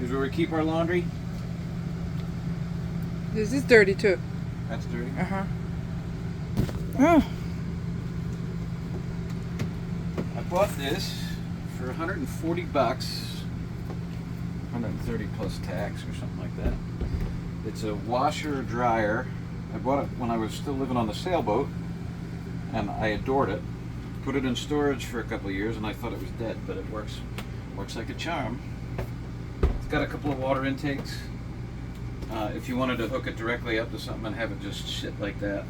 Here's where we keep our laundry. This is dirty too. That's dirty. Uh-huh. Oh. I bought this for 140 bucks. 130 plus tax or something like that. It's a washer dryer. I bought it when I was still living on the sailboat, and I adored it. Put it in storage for a couple of years, and I thought it was dead, but it works like a charm. It's got a couple of water intakes. If you wanted to hook it directly up to something and have it just sit like that,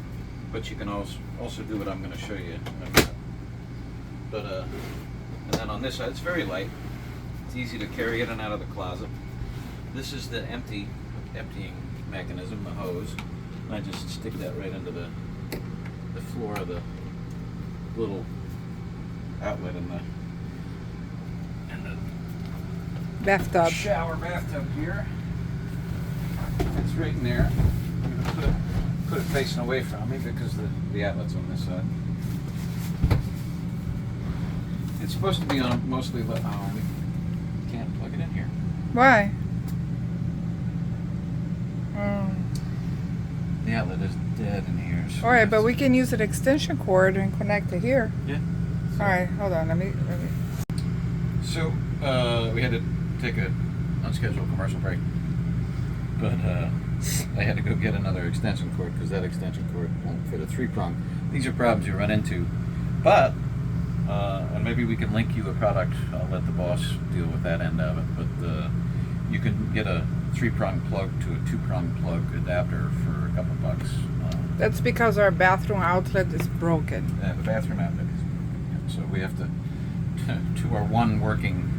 but you can also do what I'm going to show you in a minute. But and then on this side, it's very light. It's easy to carry in and out of the closet. This is the emptying mechanism, the hose. And I just stick that right into the floor of the little outlet in the Bathtub. shower bathtub here. It's right in there. I'm going to put it facing away from me because the outlet's on this side. It's supposed to be on mostly. Oh, we can't plug it in here. Why? The outlet is dead in here. So Alright, but we can use an extension cord and connect it here. Yeah. Alright, hold on. Let me. So we had to take a unscheduled commercial break, but I had to go get another extension cord because that extension cord won't fit a 3-prong. These are problems you run into, but and maybe we can link you a product. I'll let the boss deal with that end of it, but you can get a 3-prong plug to a 2-prong plug adapter for a couple bucks. That's because our bathroom outlet is broken. The bathroom outlet is, so we have to our one working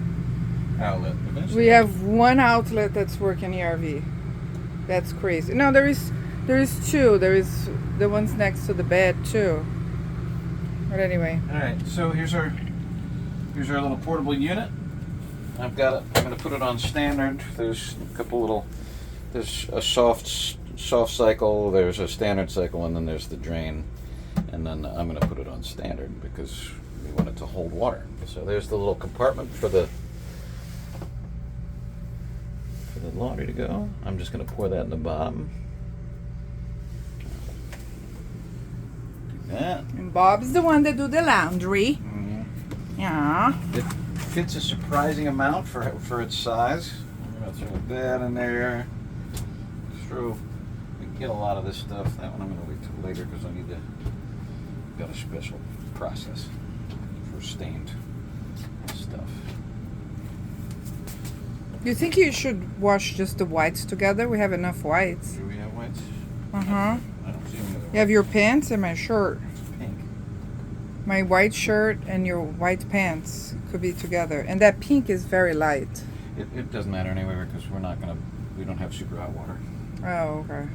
outlet. Eventually. We have one outlet that's working ERV. That's crazy. No, there is two. There is the ones next to the bed too. But anyway. All right. So here's our little portable unit. I've got it. I'm going to put it on standard. There's a couple little. There's a soft cycle. There's a standard cycle, and then there's the drain. And then I'm going to put it on standard because we want it to hold water. So there's the little compartment for the laundry to go. I'm just going to pour that in the bottom. Do that. And Bob's the one that do the laundry. Mm-hmm. Yeah. It fits a surprising amount for its size. I'm going to throw that in there. We can get a lot of this stuff. That one I'm going to wait till later because got a special process for stained stuff. You think you should wash just the whites together? We have enough whites. Do we have whites? Uh-huh. I don't see any other You have your pants and my shirt. pink. My white shirt and your white pants could be together. And that pink is very light. It doesn't matter anyway because we don't have super hot water. Oh, okay.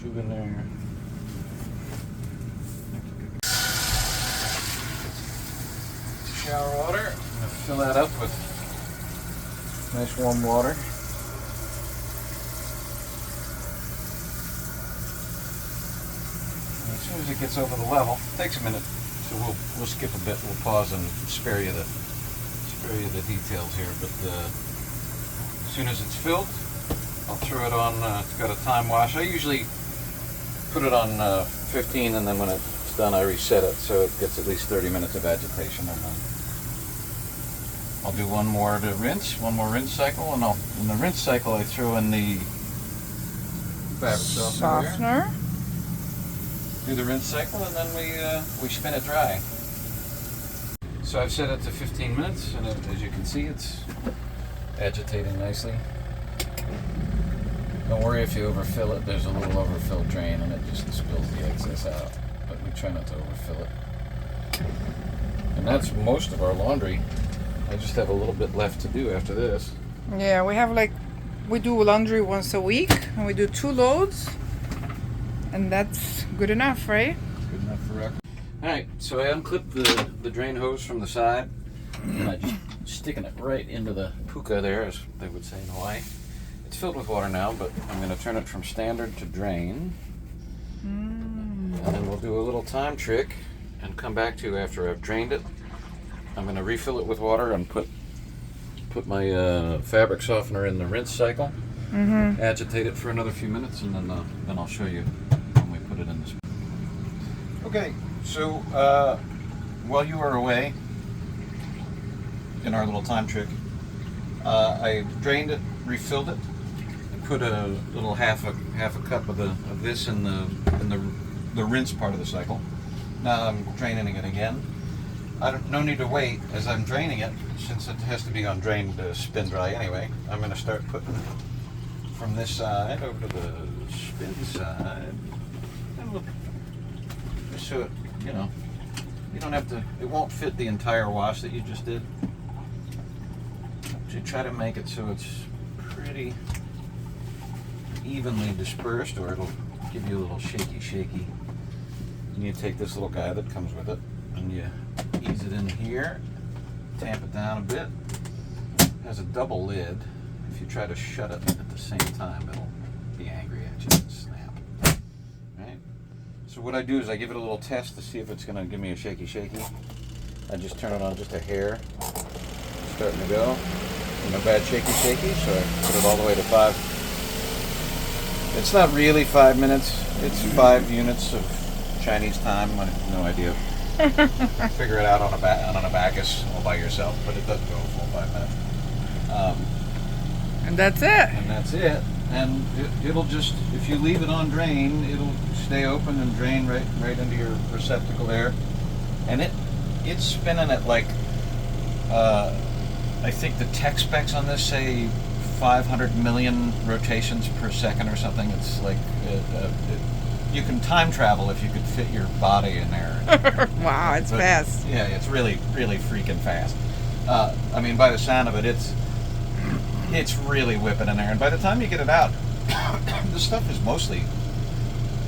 Shoot in there. Shower water. I'm going to fill that up with nice warm water. And as soon as it gets over the level, it takes a minute, so we'll skip a bit. We'll pause and spare you the details here. But as soon as it's filled, I'll throw it on. It's got a time wash. I usually put it on 15, and then when it's done, I reset it so it gets at least 30 minutes of agitation, and then I'll do one more rinse cycle, and in the rinse cycle I throw in the fabric softener. Do the rinse cycle, and then we spin it dry. So I've set it to 15 minutes, and as you can see, it's agitating nicely. Don't worry if you overfill it. There's a little overfilled drain, and it just spills the excess out. But we try not to overfill it. And that's most of our laundry. I just have a little bit left to do after this. Yeah, we do laundry once a week, and we do 2 loads. And that's good enough, right? Good enough for record. Alright, so I unclipped the drain hose from the side, and I just sticking it right into the puka there, as they would say in Hawaii. It's filled with water now, but I'm going to turn it from standard to drain. And then we'll do a little time trick and come back to after I've drained it. I'm going to refill it with water and put put my fabric softener in the rinse cycle, agitate it for another few minutes, and then I'll show you when we put it in this. Okay, so while you were away, in our little time trick, I drained it, refilled it, and put a little half a cup of this in the rinse part of the cycle. Now I'm draining it again. No need to wait as I'm draining it, since it has to be on drain to spin dry anyway. I'm going to start putting from this side over to the spin side. And look, just so it, you don't have to, it won't fit the entire wash that you just did. So you try to make it so it's pretty evenly dispersed, or it'll give you a little shaky. And you take this little guy that comes with it, and you ease it in here, tamp it down a bit. It has a double lid. If you try to shut it at the same time, it'll be angry at you and snap. Right? So what I do is I give it a little test to see if it's going to give me a shaky. I just turn it on just a hair. It's starting to go. No bad shaky, so I put it all the way to 5. It's not really 5 minutes. It's 5 units of Chinese time. I have no idea. Figure it out on an abacus all by yourself, but it doesn't go a full 5 minutes. And that's it. And that's it. And it'll just, if you leave it on drain, it'll stay open and drain right into your receptacle there. And it's spinning at like, I think the tech specs on this say 500 million rotations per second or something. It's like you can time travel if you could fit your body in there. Wow, it's fast. Yeah, it's really freaking fast. I mean, by the sound of it, it's really whipping in there. And by the time you get it out, the stuff is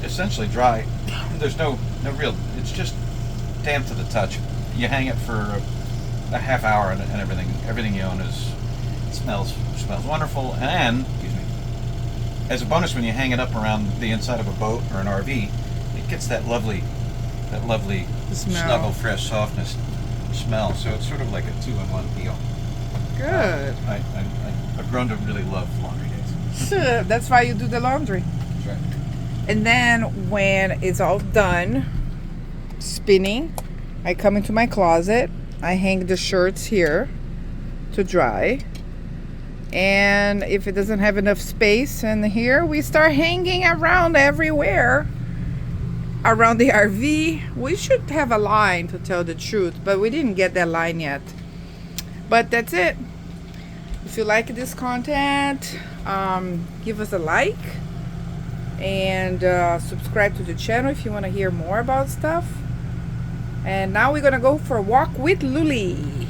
essentially dry. There's no real. It's just damp to the touch. You hang it for a half hour, and everything you own smells wonderful. And as a bonus, when you hang it up around the inside of a boat or an RV, it gets that lovely snuggle, fresh softness smell. So it's sort of like a 2-in-1 deal. Good. I've grown to really love laundry days. That's why you do the laundry. That's right. And then when it's all done spinning, I come into my closet. I hang the shirts here to dry. And if it doesn't have enough space in here, we start hanging around everywhere. Around the RV. We should have a line, to tell the truth, but we didn't get that line yet. But that's it. If you like this content, give us a like. And subscribe to the channel if you want to hear more about stuff. And now we're going to go for a walk with Luli.